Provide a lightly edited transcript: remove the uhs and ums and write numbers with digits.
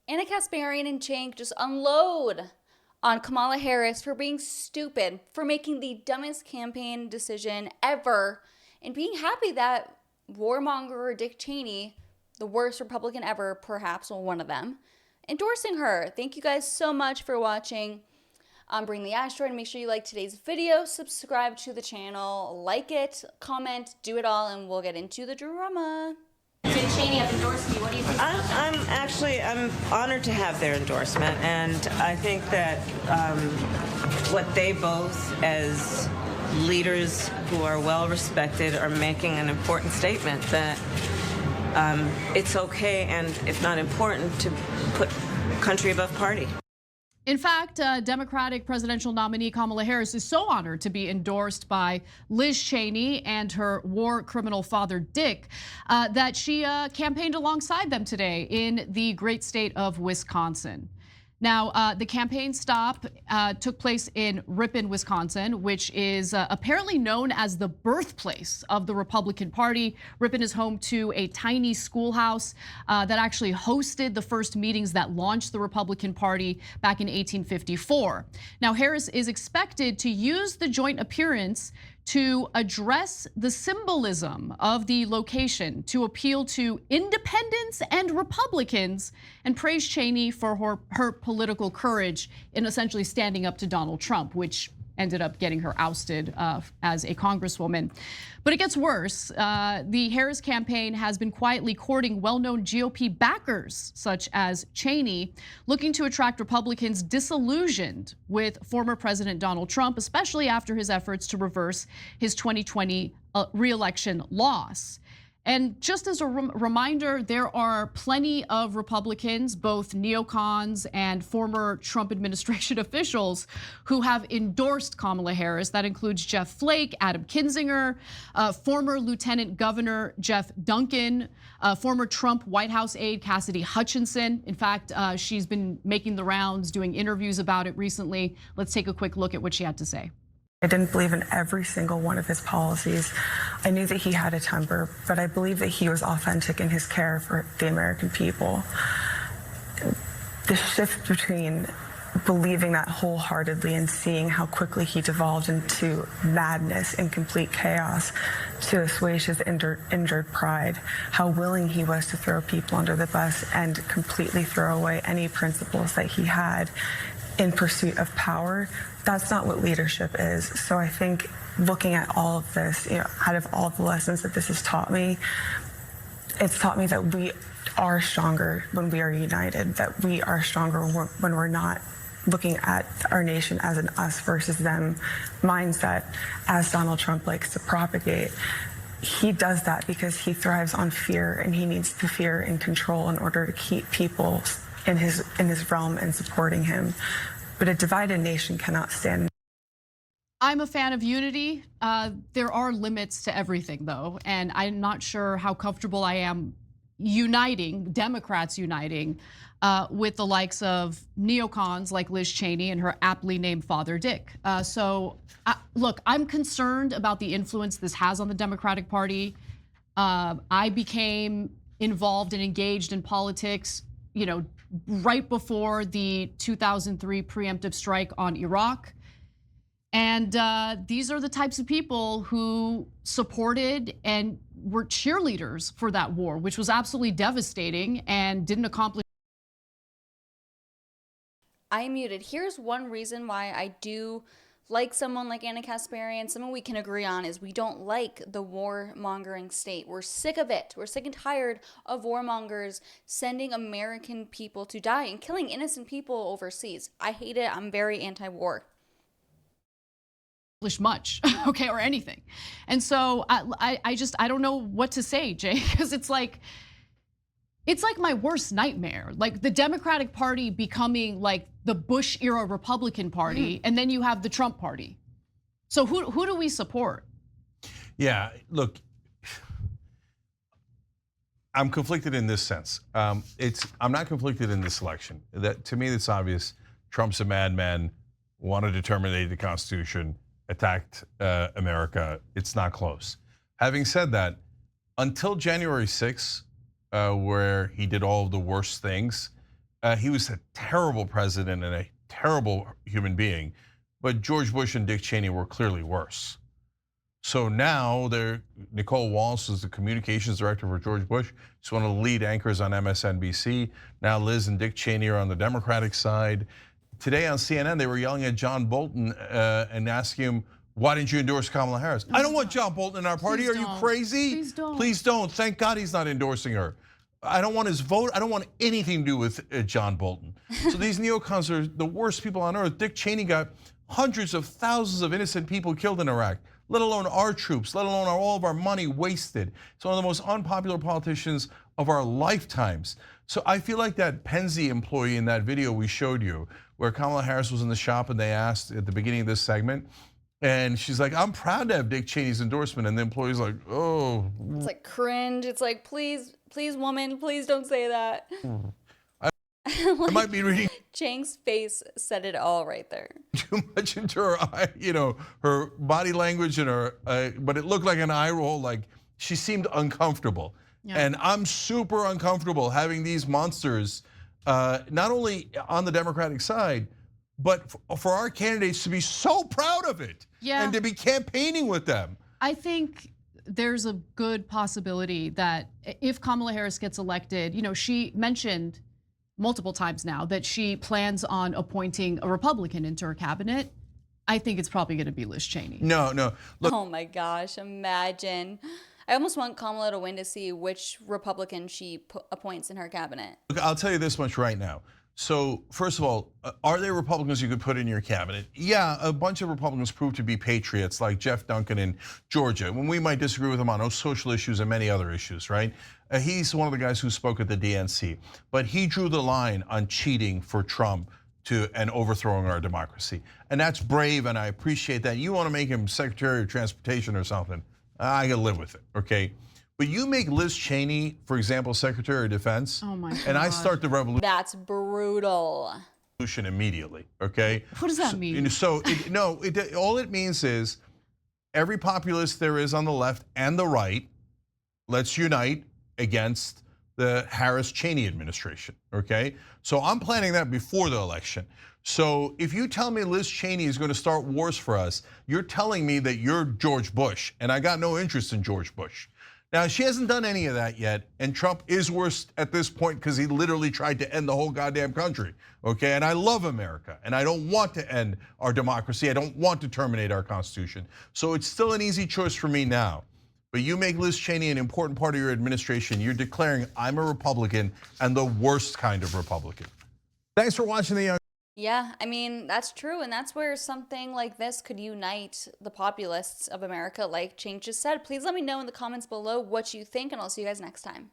Anna Kasparian and Cenk just unload on Kamala Harris for being stupid, for making the dumbest campaign decision ever, and being happy that warmonger Dick Cheney, the worst Republican ever, perhaps, well, one of them, endorsing her. Thank you guys so much for watching. Bring the Asteroid. Make sure you like today's video, subscribe to the channel, like it, comment, do it all, and we'll get into the drama. Dick Cheney have endorsed you. What do you think? I'm honored to have their endorsement, and I think that what they both, as leaders who are well respected, are making an important statement that it's okay, and if not important, to put country above party. In fact, Democratic presidential nominee Kamala Harris is so honored to be endorsed by Liz Cheney and her war criminal father Dick that she campaigned alongside them today in the great state of Wisconsin. Now, the campaign stop took place in Ripon, Wisconsin, which is apparently known as the birthplace of the Republican Party. Ripon is home to a tiny schoolhouse that actually hosted the first meetings that launched the Republican Party back in 1854. Now, Harris is expected to use the joint appearance to address the symbolism of the location, to appeal to independents and Republicans, and praise Cheney for her political courage in essentially standing up to Donald Trump, which ended up getting her ousted as a congresswoman. But it gets worse. The Harris campaign has been quietly courting well-known GOP backers, such as Cheney, looking to attract Republicans disillusioned with former President Donald Trump, especially after his efforts to reverse his 2020 re-election loss. And just as a reminder, there are plenty of Republicans, both neocons and former Trump administration officials, who have endorsed Kamala Harris. That includes Jeff Flake, Adam Kinzinger, former Lieutenant Governor Jeff Duncan, former Trump White House aide Cassidy Hutchinson. In fact, she's been making the rounds, doing interviews about it recently. Let's take a quick look at what she had to say. I didn't believe in every single one of his policies. I knew that he had a temper, but I believe that he was authentic in his care for the American people. The shift between believing that wholeheartedly and seeing how quickly he devolved into madness and complete chaos to assuage his injured pride, how willing he was to throw people under the bus and completely throw away any principles that he had in pursuit of power. That's not what leadership is. So I think looking at all of this, out of all the lessons that this has taught me, it's taught me that we are stronger when we are united, that we are stronger when we're not looking at our nation as an us versus them mindset, as Donald Trump likes to propagate. He does that because he thrives on fear, and he needs the fear and control in order to keep people in his realm and supporting him. But a divided nation cannot stand. I'm a fan of unity. There are limits to everything, though, and I'm not sure how comfortable I am uniting, Democrats uniting, with the likes of neocons like Liz Cheney and her aptly named father Dick. Look, I'm concerned about the influence this has on the Democratic Party. I became involved and engaged in politics, right before the 2003 preemptive strike on Iraq. And these are the types of people who supported and were cheerleaders for that war, which was absolutely devastating and didn't accomplish. I am muted. Here's one reason why I do like someone like Anna Kasparian. Someone we can agree on is we don't like the warmongering state. We're sick of it. We're sick and tired of warmongers sending American people to die and killing innocent people overseas. I hate it. I'm very anti-war. Much, okay, or anything. And so I don't know what to say, Jay, because it's like my worst nightmare. Like the Democratic Party becoming like the Bush era Republican Party, and then you have the Trump Party. So who do we support? Yeah, look, I'm conflicted in this sense. I'm not conflicted in this election. That to me, it's obvious. Trump's a madman, wanted to terminate the Constitution, attacked America. It's not close. Having said that, until January 6th, where he did all of the worst things, He was a terrible president and a terrible human being, but George Bush and Dick Cheney were clearly worse. So now Nicole Walsh is the communications director for George Bush. She's one of the lead anchors on MSNBC. Now Liz and Dick Cheney are on the Democratic side. Today on CNN, they were yelling at John Bolton and asking him, why didn't you endorse Kamala Harris? I don't want John Bolton in our party. Are you crazy? Please don't. Please don't. Thank God he's not endorsing her. I don't want his vote. I don't want anything to do with John Bolton. So these neocons are the worst people on earth. Dick Cheney got hundreds of thousands of innocent people killed in Iraq, let alone our troops, let alone all of our money wasted. It's one of the most unpopular politicians of our lifetimes. So I feel like that Penzi employee in that video we showed you, where Kamala Harris was in the shop and they asked at the beginning of this segment, and she's like, I'm proud to have Dick Cheney's endorsement. And the employee's like, oh. It's like cringe. It's like, please, woman, please don't say that. I might be reading Cenk's face said it all right there. too much into her eye, her body language and her, but it looked like an eye roll, like she seemed uncomfortable. Yeah. And I'm super uncomfortable having these monsters, not only on the Democratic side, but for our candidates to be so proud of it and to be campaigning with them. I think there's a good possibility that if Kamala Harris gets elected, she mentioned multiple times now that she plans on appointing a Republican into her cabinet. I think it's probably going to be Liz Cheney. No. Look, oh my gosh, imagine. I almost want Kamala to win to see which Republican she appoints in her cabinet. Look, I'll tell you this much right now. So first of all, are there Republicans you could put in your cabinet? Yeah, a bunch of Republicans proved to be patriots, like Jeff Duncan in Georgia, when we might disagree with him on social issues and many other issues, right? He's one of the guys who spoke at the DNC, but he drew the line on cheating for Trump and overthrowing our democracy. And that's brave, and I appreciate that. You want to make him Secretary of Transportation or something, I can live with it, okay? But you make Liz Cheney, for example, Secretary of Defense, oh my God. And I start the revolution. That's brutal. Immediately, okay? What does that mean? All it means is every populist there is on the left and the right, let's unite against the Harris-Cheney administration, okay? So I'm planning that before the election. So if you tell me Liz Cheney is going to start wars for us, you're telling me that you're George Bush, and I got no interest in George Bush. Now, she hasn't done any of that yet, and Trump is worse at this point because he literally tried to end the whole goddamn country, okay? And I love America, and I don't want to end our democracy. I don't want to terminate our Constitution. So it's still an easy choice for me now. But you make Liz Cheney an important part of your administration. You're declaring I'm a Republican and the worst kind of Republican. Thanks for watching the Young. Yeah, I mean, that's true. And that's where something like this could unite the populists of America, like Cenk just said. Please let me know in the comments below what you think, and I'll see you guys next time.